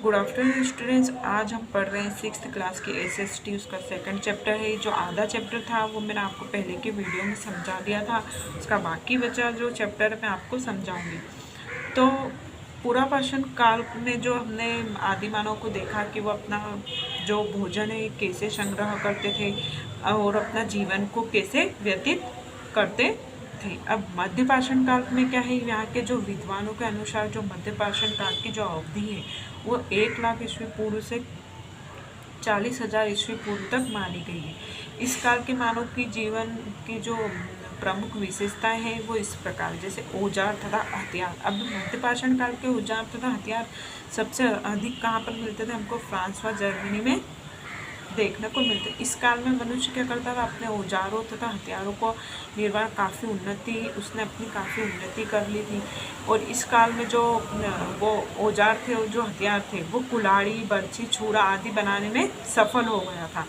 Good afternoon students. आज हम पढ़ रहे हैं 6th क्लास की एसएसटी। उसका सेकंड चैप्टर है। जो आधा चैप्टर था वो मैंने आपको पहले की वीडियो में समझा दिया था। उसका बाकी बचा जो चैप्टर मैं आपको समझाऊंगी। तो पूरा प्राचीन काल में जो हमने आदि मानव को देखा कि वो अपना जो भोजन है कैसे संग्रह करते थे और अपना जीवन को कैसे व्यतीत करते थे। अब मध्य पाषाण काल में क्या है, यहाँ के जो विद्वानों के अनुसार जो मध्य पाषाण काल की जो अवधि है वो 1 लाख ईस्वी पूर्व से 40,000 ईस्वी पूर्व तक मानी गई है। इस काल के मानव की जीवन की जो प्रमुख विशेषताएं हैं वो इस प्रकार, जैसे औजार तथा हथियार। अब मध्य पाषाण काल के औजार तथा हथियार सबसे अधिक कहाँ पर मिलते थे, हमको फ्रांस व जर्मनी में देखने को मिलते। इस काल में मनुष्य क्या करता था, अपने औजारों तथा हथियारों को निर्माण उसने अपनी काफ़ी उन्नति कर ली थी। और इस काल में जो वो औजार थे और जो हथियार थे वो कुल्हाड़ी, बर्छी, छुरा आदि बनाने में सफल हो गया था।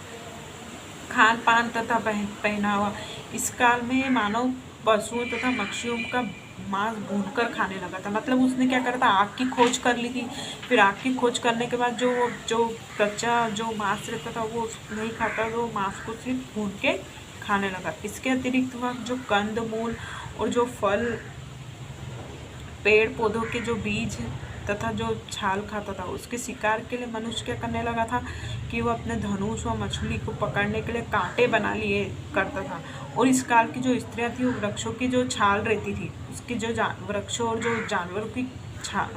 खान पान तथा पहनावा, इस काल में मानव पशुओं तथा मछलियों का मांस भूनकर खाने लगा था। मतलब उसने क्या करा था, आग की खोज कर ली थी। फिर आग की खोज करने के बाद जो कच्चा जो मांस रहता था वो नहीं खाता, तो मांस को सिर्फ भून के खाने लगा। इसके अतिरिक्त वह जो कंद मूल और जो फल, पेड़ पौधों के जो बीज तथा जो छाल खाता था, उसके शिकार के लिए मनुष्य क्या करने लगा था कि वो अपने धनुष व मछली को पकड़ने के लिए कांटे बना लिए करता था। और इस काल की जो स्त्रियां थी वो वृक्षों की जो छाल रहती थी, उसकी जो वृक्षों और जो जानवरों की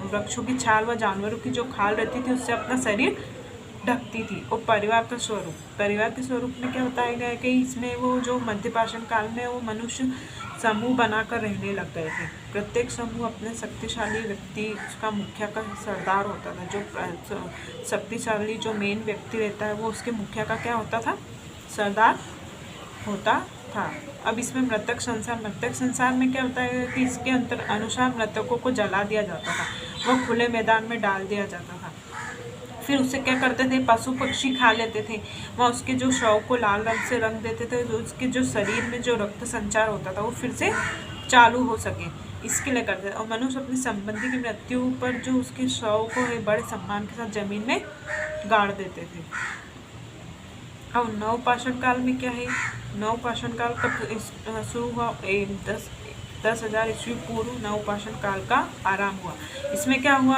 वृक्षों की छाल व जानवरों की जो खाल रहती थी उससे अपना शरीर ढकती थी। और परिवार के स्वरूप में क्या बताया गया है कि इसमें वो जो मध्य पाषाण काल में वो मनुष्य समूह बनाकर रहने लग गए थे। प्रत्येक समूह अपने शक्तिशाली व्यक्ति, उसका मुखिया का सरदार होता था। जो शक्तिशाली जो मेन व्यक्ति रहता है वो उसके मुखिया का क्या होता था, सरदार होता था। अब इसमें मृतक संसार में क्या होता है कि इसके अनुसार मृतकों को जला दिया जाता था, वो खुले मैदान में डाल दिया जाता था। फिर उसे क्या करते थे, पशु पक्षी खा लेते थे। वह उसके जो शव को लाल रंग से रंग देते थे, तो उसके जो शरीर में जो रक्त संचार होता था वो फिर से चालू हो सके, इसके लिए करते थे। और मनुष्य अपने संबंधी की मृत्यु पर जो उसके शव को है बड़े सम्मान के साथ जमीन में गाड़ देते थे। अब नवपाषाण काल में क्या है, नवपाषाण काल कब शुरू हुआ, 10,000 ईस्वी पूर्व नवपाषाण काल का आरंभ हुआ। इसमें क्या हुआ,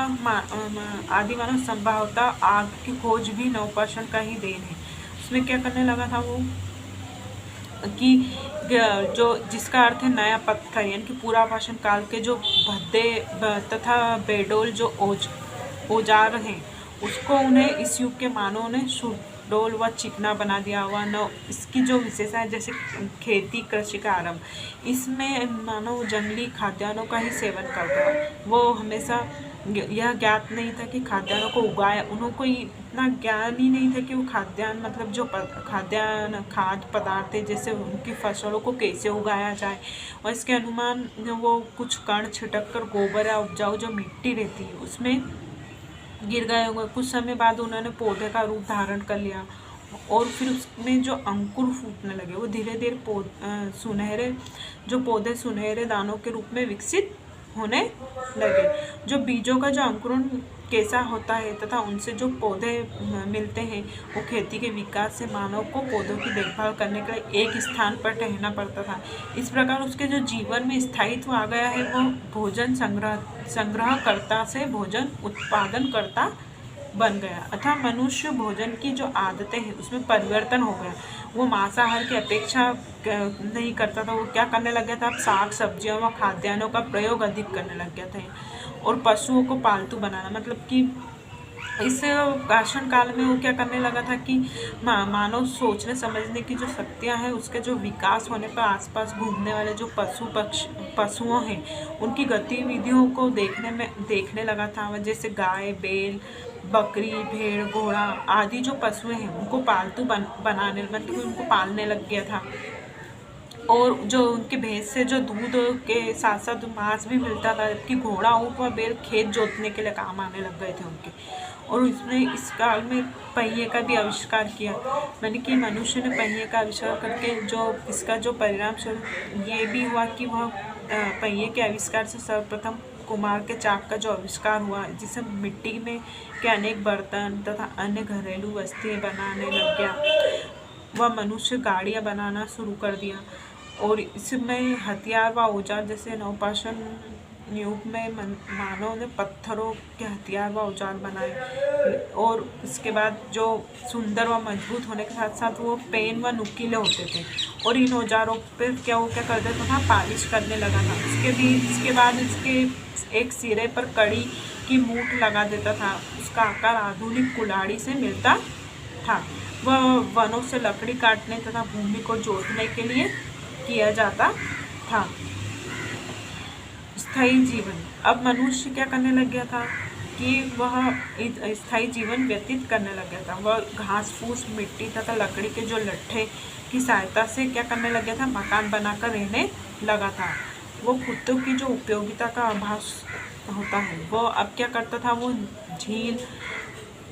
आदि मानव संभवतः आग की खोज भी नवपाषाण का ही देन है। उसमें क्या करने लगा था वो कि जो जिसका अर्थ है नया पत्थर, यानी कि पूरा पाषाण काल के जो भद्दे तथा बेडोल जो औजार हैं उसको उन्हें इस युग के मानव ने सुडोल व चिकना बना दिया हुआ। न इसकी जो विशेषता है, जैसे खेती कृषि का आरंभ, इसमें मानव जंगली खाद्यान्नों का ही सेवन करता है। वो हमेशा यह ज्ञात नहीं था कि खाद्यान्नों को उगाया, उनको इतना ज्ञान ही नहीं था कि वो खाद्यान्न मतलब जो खाद्य पदार्थ है जैसे उनकी फसलों को कैसे उगाया जाए। और इसके अनुमान वो कुछ कण छिटक कर गोबर या उपजाऊ जो मिट्टी रहती है उसमें गिर गए होंगे। कुछ समय बाद उन्होंने पौधे का रूप धारण कर लिया और फिर उसमें जो अंकुर फूटने लगे वो धीरे धीरे सुनहरे जो पौधे सुनहरे दानों के रूप में विकसित होने लगे। जो बीजों का जो अंकुरण कैसा होता है तथा उनसे जो पौधे मिलते हैं, वो खेती के विकास से मानव को पौधों की देखभाल करने के लिए एक स्थान पर ठहरना पड़ता था। इस प्रकार उसके जो जीवन में स्थायित्व आ गया है, वो भोजन संग्रहकर्ता से भोजन उत्पादन करता बन गया। अतः मनुष्य भोजन की जो आदतें हैं उसमें परिवर्तन हो गया। वो मांसाहार की अपेक्षा नहीं करता था, वो क्या करने लग गया था, अब साग सब्जियों व खाद्यान्नों का प्रयोग अधिक करने लग गया था। और पशुओं को पालतू बनाना, मतलब कि इस पाषाण काल में वो क्या करने लगा था कि मानव सोचने समझने की जो शक्तियाँ हैं उसके जो विकास होने पर आसपास घूमने वाले जो पशुओं हैं उनकी गतिविधियों को देखने लगा था। जैसे गाय, बैल, बकरी, भेड़, घोड़ा आदि जो पशु हैं उनको पालतू बनाने मतलब उनको पालने लग गया था। और जो उनके भैंस से जो दूध के साथ साथ मांस भी मिलता था, जबकि घोड़ा, ऊँट व बैल खेत जोतने के लिए काम आने लग गए थे उनके। और उसने इस काल में पहिए का भी आविष्कार किया, यानी कि मनुष्य ने पहिए का आविष्कार करके जो इसका जो परिणाम स्वरूप ये भी हुआ कि वह पहिए के आविष्कार से सर्वप्रथम कुम्हार के चाक का जो आविष्कार हुआ, जिससे मिट्टी में के अनेक बर्तन तथा अन्य घरेलू वस्तुएं बनाने लग गया। वह मनुष्य गाड़ियां बनाना शुरू कर दिया और इसमें हथियार व औजार जैसे नवपाषाण युग में मानव ने पत्थरों के हथियार व औजार बनाए और इसके बाद जो सुंदर व मजबूत होने के साथ साथ वो पेन व नुकीले होते थे और इन औजारों पर क्या कर देता था, पालिश करने लगा था। इसके बाद इसके एक सिरे पर कड़ी की मूठ लगा देता था। उसका आकार आधुनिक कुल्हाड़ी से मिलता था। वह वनों से लकड़ी काटने तथा भूमि को जोतने के लिए किया जाता था। स्थायी जीवन, अब मनुष्य क्या करने लग गया था कि वह स्थायी जीवन व्यतीत करने लग गया था। वह घास फूस, मिट्टी तथा लकड़ी के जो लट्ठे की सहायता से क्या करने लग गया था, मकान बनाकर रहने लगा था। वो कुत्तों की जो उपयोगिता का आभास होता है, वो अब क्या करता था, वो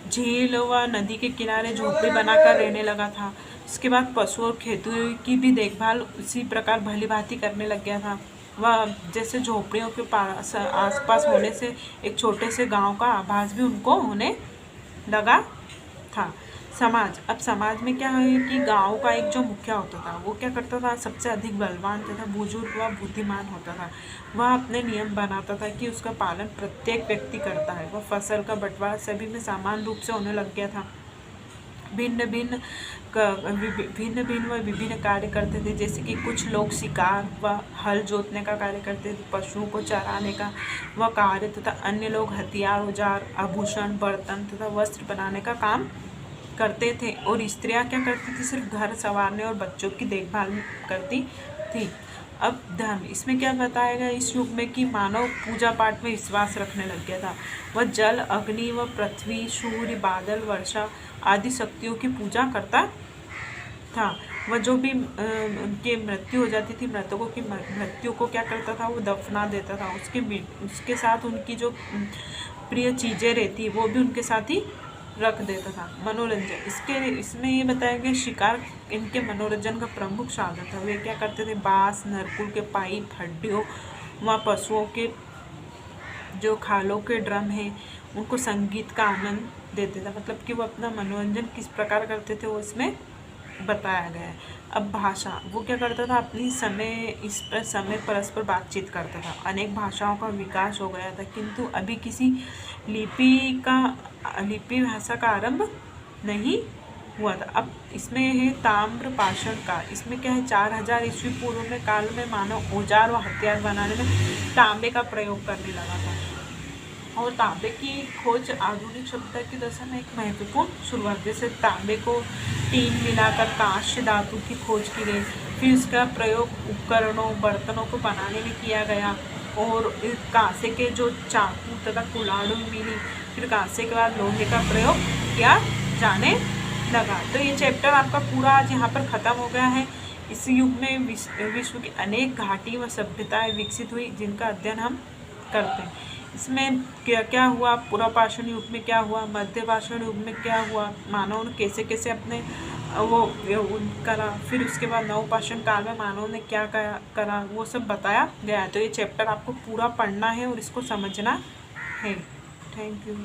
झील व नदी के किनारे झोपड़ी बनाकर रहने लगा था। उसके बाद पशु और खेतों की भी देखभाल उसी प्रकार भली भांति करने लग गया था। वह जैसे झोपड़ियों के पास आसपास होने से एक छोटे से गांव का आभास भी उनको होने लगा था। समाज, अब समाज में क्या है कि गांव का एक जो मुखिया होता था, वो क्या करता था, सबसे अधिक बलवान तथा बुजुर्ग व बुद्धिमान होता था। वह अपने नियम बनाता था कि उसका पालन प्रत्येक व्यक्ति करता है। वह फसल का बंटवारा सभी में समान रूप से होने लग गया था। भिन्न भिन्न व विभिन्न कार्य करते थे, जैसे कि कुछ लोग शिकार व हल जोतने का कार्य करते थे, पशुओं को चराने का वह कार्य, तथा अन्य लोग हथियार, औजार, आभूषण, बर्तन तथा वस्त्र बनाने का काम करते थे। और स्त्रियां क्या करती थी, सिर्फ घर संवारने और बच्चों की देखभाल करती थी। अब धर्म, इसमें क्या बताया गया इस युग में कि मानव पूजा पाठ में विश्वास रखने लग गया था। वह जल, अग्नि व पृथ्वी, सूर्य, बादल, वर्षा आदि शक्तियों की पूजा करता था। वह जो भी उनकी मृत्यु हो जाती थी, मृतकों की मृत्यु को क्या करता था, वो दफना देता था। उसके साथ उनकी जो प्रिय चीज़ें रहती वो भी उनके साथ ही रख देता था। मनोरंजन, इसमें ये बताया गया शिकार इनके मनोरंजन का प्रमुख साधन था। वे क्या करते थे, बांस, नरकुल के पाइप, हड्डियों व पशुओं के जो खालों के ड्रम है, उनको संगीत का आनंद देते थे। मतलब कि वो अपना मनोरंजन किस प्रकार करते थे, वो इसमें बताया गया है। अब भाषा, वो क्या करता था, अपनी समय परस्पर बातचीत करता था। अनेक भाषाओं का विकास हो गया था, किंतु अभी किसी लिपि भाषा का आरंभ नहीं हुआ था। अब इसमें है ताम्रपाषाण काल। इसमें क्या है, 4000 ईस्वी पूर्व में काल में मानव औजार व हथियार बनाने में तांबे का प्रयोग करने लगा था। और तांबे की खोज आधुनिक सभ्यता की दशा में एक महत्वपूर्ण शुरुआत, जैसे तांबे को टीन मिलाकर कांस्य धातु की खोज की गई। फिर इसका प्रयोग उपकरणों, बर्तनों को बनाने में किया गया और कांसे के जो चाकू तथा कुल्हाड़ी मिली। फिर कांसे के बाद लोहे का प्रयोग किया जाने लगा। तो ये चैप्टर आपका पूरा आज यहाँ पर ख़त्म हो गया है। इस युग में विश्व की अनेक घाटी व सभ्यताएं विकसित हुई, जिनका अध्ययन हम करते हैं। इसमें क्या क्या हुआ, पुरापाषाण युग में क्या हुआ, मध्यपाषाण युग में क्या हुआ, मानव ने कैसे कैसे अपने वो करा, फिर उसके बाद नवपाषाण काल में मानव ने क्या करा, वो सब बताया गया है। तो ये चैप्टर आपको पूरा पढ़ना है और इसको समझना है। Thank you.